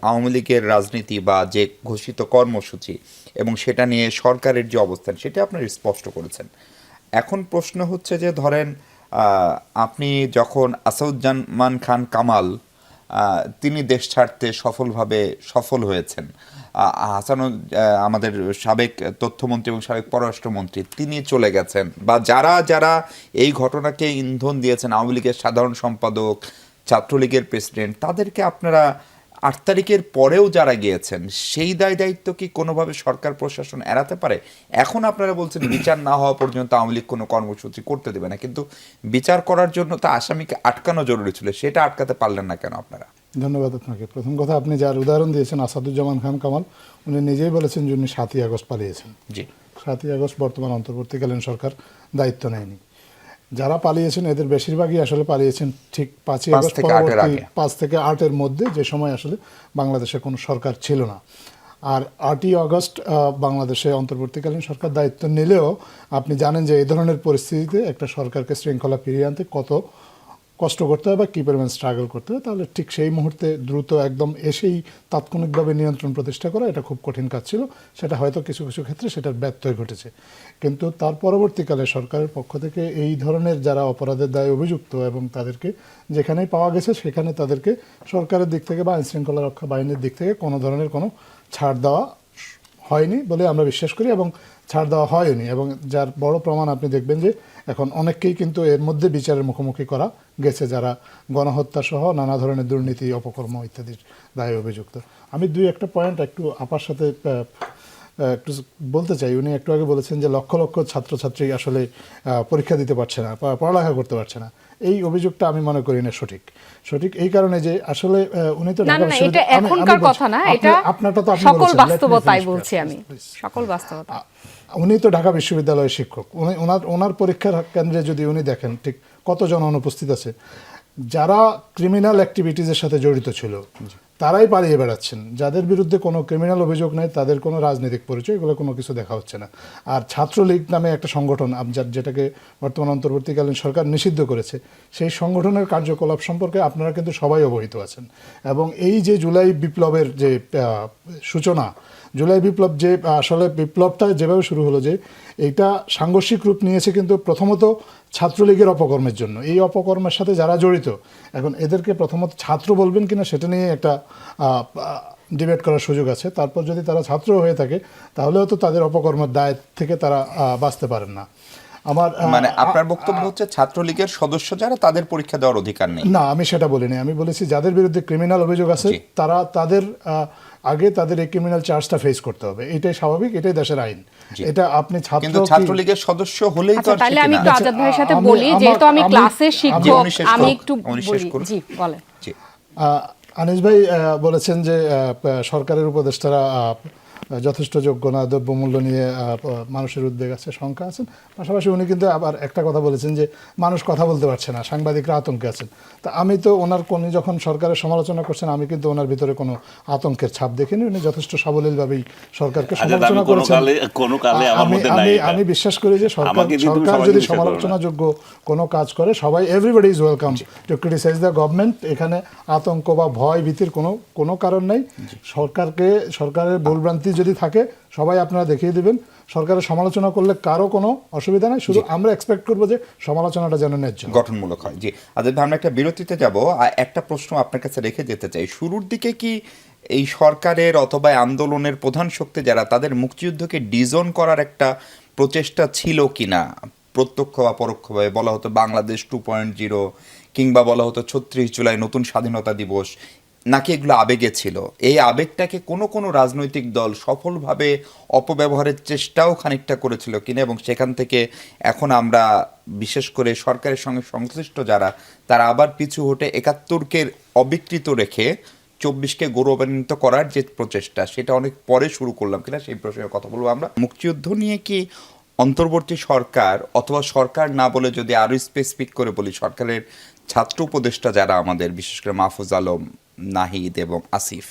আওয়ামী লীগের রাজনীতি বা যে ঘোষিত কর্মসূচি এবং সেটা নিয়ে সরকারের যে অবস্থান সেটা আপনারা স্পষ্ট করেছেন। এখন প্রশ্ন হচ্ছে যে ধরেন আপনি যখন আসাদুজ্জামান খান কামাল তিনি দেশ ছাড়তে সফল হয়েছেন, আমাদের সাবেক তথ্যমন্ত্রী এবং সাবেক পররাষ্ট্রমন্ত্রী তিনি চলে গেছেন, বা যারা যারা এই ঘটনাকে ইন্ধন দিয়েছেন, আওয়ামী লীগের সাধারণ সম্পাদক, ছাত্রলীগের প্রেসিডেন্ট, তাদেরকে আপনারা ৮ তারিখের পরেও যারা গিয়েছেন সেই দায় দায়িত্ব কি কোনোভাবে সরকার প্রশাসন এড়াতে পারে? এখন আপনারা বলছেন বিচার না হওয়া পর্যন্ত আওয়ামী লীগ কোনো কর্মসূচি করতে দেবে না, কিন্তু বিচার করার জন্য তো আসামিকে আটকানো জরুরি ছিল, সেটা আটকাতে পারলেন না কেন আপনারা? ধন্যবাদ আপনাকে। প্রথম কথা, আপনি যার উদাহরণ দিয়েছেন আসাদুজ্জামান খান কামাল, উনি নিজেই বলেছেন যে উনি ৭ই আগস্ট পালিয়েছেন। জি, ৭ই আগস্ট বর্তমান অন্তর্বর্তীকালীন সরকার দায়িত্ব নেয়নি। যারা পালিয়েছেন এদের বেশিরভাগই আসলে পালিয়েছেন ঠিক ৫ই আগস্ট পরবর্তী ৫ থেকে ৮-এর মধ্যে, যে সময় আসলে বাংলাদেশে কোনো সরকার ছিল না। আর ৮ই আগস্ট বাংলাদেশে অন্তর্বর্তীকালীন সরকার দায়িত্ব নিলেও আপনি জানেন যে এই ধরনের পরিস্থিতিতে একটা সরকারকে শৃঙ্খলা ফিরিয়ে আনতে কত কষ্ট করতে হয় বা কী পরিমাণ স্ট্রাগল করতে হয়। তাহলে ঠিক সেই মুহূর্তে দ্রুত একদম এসেই তাৎক্ষণিকভাবে নিয়ন্ত্রণ প্রতিষ্ঠা করা এটা খুব কঠিন কাজ ছিল। সেটা হয়তো কিছু কিছু ক্ষেত্রে সেটার ব্যত্যয় ঘটেছে, কিন্তু তার পরবর্তীকালে সরকারের পক্ষ থেকে এই ধরনের যারা অপরাধের দায়ে অভিযুক্ত এবং তাদেরকে যেখানেই পাওয়া গেছে সেখানে তাদেরকে সরকারের দিক থেকে বা আইনশৃঙ্খলা রক্ষা বাহিনীর দিক থেকে কোনো ধরনের কোনো ছাড় দেওয়া হয়নি বলে আমরা বিশ্বাস করি, এবং ছাড় দেওয়া হয়নি। এবং যার বড় প্রমাণ আপনি দেখবেন যে এখন অনেককেই কিন্তু এর মধ্যে বিচারের মুখোমুখি করা গেছে, যারা গণহত্যা সহ নানা ধরনের দুর্নীতি, অপকর্ম ইত্যাদির দায়ে অভিযুক্ত। আমি একটা পয়েন্ট একটু আপার সাথে একটু বলতে চাই। উনি একটু আগে বলেছেন যে লক্ষ লক্ষ ছাত্রছাত্রী আসলে পরীক্ষা দিতে পারছে না, পড়ালেখা করতে পারছে না। এই অভিযোগটা আমি মনে করি না সঠিক এই কারণে যে আসলে উনি তো এখনকার কথা না, এটা আপনারটা তো সকল বাস্তবতাই বলছি আমি, সকল বাস্তবতা। উনি তো ঢাকা বিশ্ববিদ্যালয়ের শিক্ষক। ওনার পরীক্ষার কেন্দ্রে যদি উনি দেখেন ঠিক কতজন অনুপস্থিত আছে, যারা ক্রিমিনাল অ্যাক্টিভিটিজের সাথে জড়িত ছিল তারাই পালিয়ে বেড়াচ্ছেন। যাদের বিরুদ্ধে কোনো ক্রিমিনাল অভিযোগ নেই, তাদের কোনো রাজনৈতিক পরিচয়, এগুলো কোনো কিছু দেখা হচ্ছে না। আর ছাত্রলীগ নামে একটা সংগঠন যেটাকে বর্তমান অন্তর্বর্তীকালীন সরকার নিষিদ্ধ করেছে, সেই সংগঠনের কার্যকলাপ সম্পর্কে আপনারা কিন্তু সবাই অবহিত আছেন। এবং এই যে জুলাই বিপ্লবের যে সূচনা, জুলাই বিপ্লব যে আসলে বিপ্লবটা যেভাবে শুরু হলো, যে এইটা সাংঘর্ষিক রূপ নিয়েছে কিন্তু প্রথমত ছাত্রলীগের অপকর্মের জন্য। এই অপকর্মের সাথে যারা জড়িত, এখন এদেরকে প্রথমত ছাত্র বলবেন কিনা সেটা নিয়ে একটা ডিবেট করার সুযোগ আছে। তারপর যদি তারা ছাত্র হয়ে থাকে তাহলেও তো তাদের অপকর্মের দায় থেকে তারা বাঁচতে পারেন না। মানে আপনার বক্তব্য হচ্ছে ছাত্রলীগের সদস্য যারা, তাদের পরীক্ষা দেওয়ার অধিকার নেই? না, আমি সেটা বলিনি। আমি বলেছি যাদের বিরুদ্ধে ক্রিমিনাল অভিযোগ আছে তাদের আগে তাদের এই ক্রিমিনাল চার্জটা ফেস করতে হবে। এটাই স্বাভাবিক, এটাই দেশের আইন। এটা আপনি ছাত্রলীগের সদস্য হলেই তো। তাহলে আমি একটু আজাদ ভাইয়ের সাথে বলি, যেহেতু আমি ক্লাসের শিক্ষক, আমি একটু বলি। জি বলেন। আনিস ভাই বলেছেন যে সরকারের উপদেষ্টারা যথেষ্ট যোগ্য না, দ্রব্যমূল্য নিয়ে মানুষের উদ্বেগ আছে, শঙ্কা আছেন। পাশাপাশি উনি কিন্তু আবার একটা কথা বলেছেন যে মানুষ কথা বলতে পারছে না, সাংবাদিকরা আতঙ্কে আছেন। তা আমি তো উনি যখন সরকারের সমালোচনা করছেন, আমি কিন্তু ওনার ভিতরে কোনো আতঙ্কের ছাপ দেখিনি। উনি যথেষ্ট সাবলীলভাবেই সরকারকে সমালোচনা করেছেন। আমি বিশ্বাস করি যে সরকার যদি সমালোচনাযোগ্য কোনো কাজ করে, সবাই everybody is welcome to criticise the government. এখানে আতঙ্ক বা ভয় ভীতির কোনো কারণ নাই। সরকারের ভুলভ্রান্তি যদি থাকে সবাই আপনারা দেখিয়ে দিবেন। সরকারের সমালোচনা করলে কারো কোনো অসুবিধা নাই, শুধু আমরা এক্সপেক্ট করবো যে সমালোচনাটা যেন ন্যায্য গঠনমূলক হয়। জি আজাদ ভাই, আমরা একটা বিরতিতে যাব। একটা প্রশ্ন আপনার কাছে রেখে যেতে চাই। শুরুর দিকে কি এই সরকারের অথবা আন্দোলনের প্রধান শক্তি যারা, তাদের মুক্তিযুদ্ধকে ডিজোন করার একটা প্রচেষ্টা ছিল কিনা? প্রত্যক্ষ বা পরোক্ষভাবে বলা হতো বাংলাদেশ 2.0, কিংবা বলা হতো 36 জুলাই নতুন স্বাধীনতা দিবস, নাকি এগুলো আবেগে ছিল? এই আবেগটাকে কোনো রাজনৈতিক দল সফলভাবে অপব্যবহারের চেষ্টাও খানিকটা করেছিল কিনা, এবং সেখান থেকে এখন আমরা বিশেষ করে সরকারের সঙ্গে সংশ্লিষ্ট যারা, তারা আবার পিছু হটে 71কে অবিকৃত রেখে 24কে গৌরবান্বিত করার যে প্রচেষ্টা, সেটা অনেক পরে শুরু করলাম কিনা সেই প্রসঙ্গে কথা বলবো আমরা। মুক্তিযুদ্ধ নিয়ে কি অন্তর্বর্তী সরকার, অথবা সরকার না বলে যদি আরও স্পেসিফিক করে বলি, সরকারের ছাত্র উপদেষ্টা যারা আমাদের, বিশেষ করে মাহফুজ আলম, নাহিদ এবং আসিফ,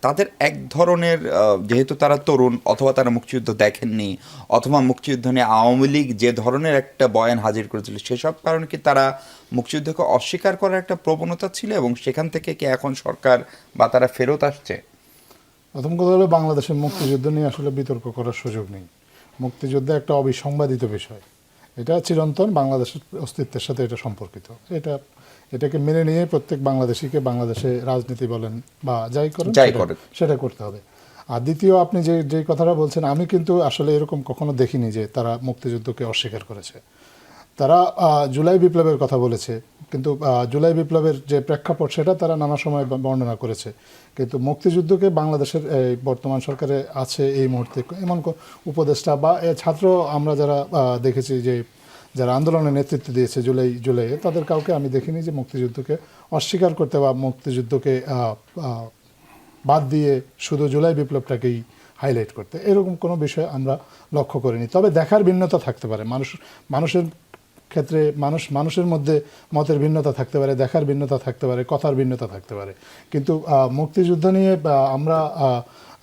তাদের এক ধরনের যেহেতু তারা তরুণ অথবা তারা মুক্তিযুদ্ধ দেখেননি অথবা মুক্তিযুদ্ধ নিয়ে আওয়ামী লীগ যে ধরনের একটা বয়ান হাজির করেছিল সেসব কারণে কি তারা মুক্তিযুদ্ধকে অস্বীকার করার একটা প্রবণতা ছিল এবং সেখান থেকে কি এখন সরকার বা তারা ফেরত আসছে? প্রথম কথা হলো বাংলাদেশের মুক্তিযুদ্ধ নিয়ে আসলে বিতর্ক করার সুযোগ নেই। মুক্তিযুদ্ধ একটা অবিসংবাদিত বিষয়, এটা চিরন্তন বাংলাদেশের অস্তিত্বের সাথে এটা সম্পর্কিত। এটাকে মেনে নিয়ে প্রত্যেক বাংলাদেশিকে বাংলাদেশে রাজনীতি বলেন বা যাই করেন সেটা করতে হবে। আর দ্বিতীয়, আপনি যে কথাটা বলছেন, আমি কিন্তু আসলে এরকম কখনো দেখিনি যে তারা মুক্তিযুদ্ধকে অস্বীকার করেছে। তারা জুলাই বিপ্লবের কথা বলেছে, কিন্তু জুলাই বিপ্লবের যে প্রেক্ষাপট সেটা তারা নানা সময় বর্ণনা করেছে, কিন্তু মুক্তিযুদ্ধকে বাংলাদেশের বর্তমান সরকারে আছে এই মুহূর্তে এমন উপদেষ্টা বা ছাত্র আমরা যারা দেখেছি যে যারা আন্দোলনে নেতৃত্ব দিয়েছে জুলাইয়ে, তাদের কাউকে আমি দেখিনি যে মুক্তিযুদ্ধকে অস্বীকার করতে বা মুক্তিযুদ্ধকে বাদ দিয়ে শুধু জুলাই বিপ্লবটাকেই হাইলাইট করতে, এরকম কোনো বিষয় আমরা লক্ষ্য করিনি। তবে দেখার ভিন্নতা থাকতে পারে, মানুষের ক্ষেত্রে মানুষের মধ্যে মতের ভিন্নতা থাকতে পারে, দেখার ভিন্নতা থাকতে পারে, কথার ভিন্নতা থাকতে পারে, কিন্তু মুক্তিযুদ্ধ নিয়ে আমরা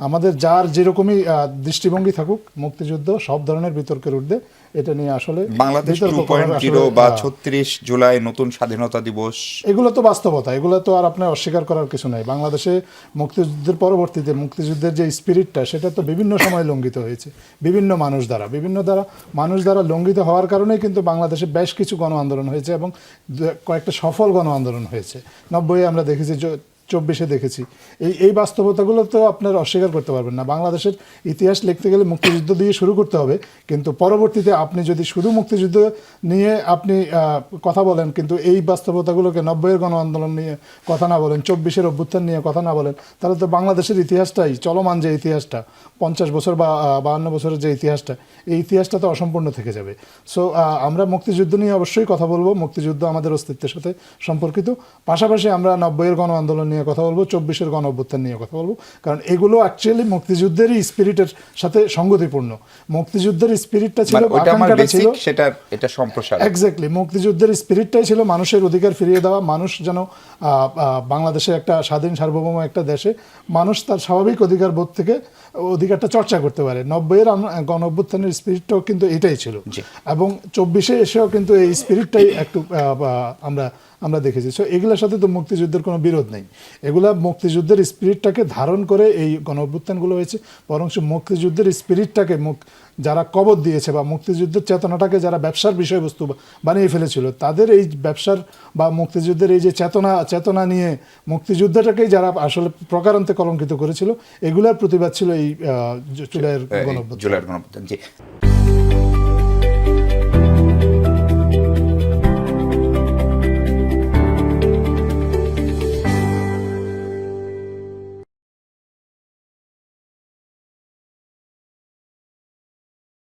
আমাদের যার যেরকমই দৃষ্টিভঙ্গি থাকুক, মুক্তিযুদ্ধ সব ধরনের বিতর্কের ঊর্ধ্বে। এটা নিয়ে আসলে বাংলাদেশ 2.0 বা 36 জুলাই নতুন স্বাধীনতা দিবস, এগুলো তো বাস্তবতা, এগুলো তো আর আপনার অস্বীকার করার কিছু নাই। বাংলাদেশে মুক্তিযুদ্ধের পরবর্তীতে মুক্তিযুদ্ধের যে স্পিরিটটা, সেটা তো বিভিন্ন সময় লঙ্ঘিত হয়েছে বিভিন্ন মানুষ দ্বারা লঙ্ঘিত হওয়ার কারণেই কিন্তু বাংলাদেশে বেশ কিছু গণ আন্দোলন হয়েছে এবং কয়েকটা সফল গণ আন্দোলন হয়েছে। 90-এ আমরা দেখেছি, 24-এ দেখেছি। এই বাস্তবতাগুলো তো আপনার অস্বীকার করতে পারবেন না। বাংলাদেশের ইতিহাস লিখতে গেলে মুক্তিযুদ্ধ দিয়ে শুরু করতে হবে, কিন্তু পরবর্তীতে আপনি যদি শুধু মুক্তিযুদ্ধ নিয়ে আপনি কথা বলেন, কিন্তু এই বাস্তবতাগুলোকে 90-এর গণ আন্দোলন নিয়ে কথা না বলেন, 24-এর অভ্যুত্থান নিয়ে কথা না বলেন, তাহলে তো বাংলাদেশের ইতিহাসটাই, চলমান যে ইতিহাসটা 50 বছর বা 52 বছরের যে ইতিহাসটা, এই ইতিহাসটা তো অসম্পূর্ণ থেকে যাবে। সো আমরা মুক্তিযুদ্ধ নিয়ে অবশ্যই কথা বলবো, মুক্তিযুদ্ধ আমাদের অস্তিত্বের সাথে সম্পর্কিত। পাশাপাশি আমরা 90-এর গণ আন্দোলন নিয়ে কথা বলবো, 24-এর গণ অভ্যুত্থান নিয়ে কথা বলবো, কারণ এগুলো অ্যাকচুয়ালি মুক্তিযুদ্ধেরই স্পিরিটের সাথে সঙ্গতিপূর্ণ। মুক্তিযুদ্ধের স্পিরিটটা ছিল, আকাঙ্ক্ষাটা ছিল, এটা সম্প্রসারণ। এক্স্যাক্টলি, মুক্তিযুদ্ধের স্পিরিটটাই ছিল মানুষের অধিকার ফিরিয়ে দেওয়া, মানুষ যেন বাংলাদেশে একটা স্বাধীন সার্বভৌম একটা দেশে মানুষ তার স্বাভাবিক অধিকার বোধ থেকে অধিকারটা চর্চা করতে পারে। 90-এর গণ অভ্যুত্থানের স্পিরিটটাও কিন্তু এটাই ছিল, এবং 24-এ এসেও কিন্তু এই স্পিরিটটাই একটু আমরা দেখেছি। সো এগুলোর সাথে তো মুক্তিযুদ্ধের কোনো বিরোধ নেই, এগুলা মুক্তিযুদ্ধের স্পিরিটটাকে ধারণ করে এই গণ অভ্যুত্থানগুলো হয়েছে। বরং মুক্তিযুদ্ধের স্পিরিটটাকে যারা কবর দিয়েছে বা মুক্তিযুদ্ধের চেতনাটাকে যারা ব্যবসার বিষয়বস্তু বানিয়ে ফেলেছিল, তাদের এই ব্যবসার বা মুক্তিযুদ্ধের এই যে চেতনা নিয়ে মুক্তিযুদ্ধটাকেই যারা আসলে প্রকারান্তে কলঙ্কিত করেছিল, এগুলার প্রতিবাদ ছিল এই জুলাইয়ের গণ অভ্যুত্থান। জি।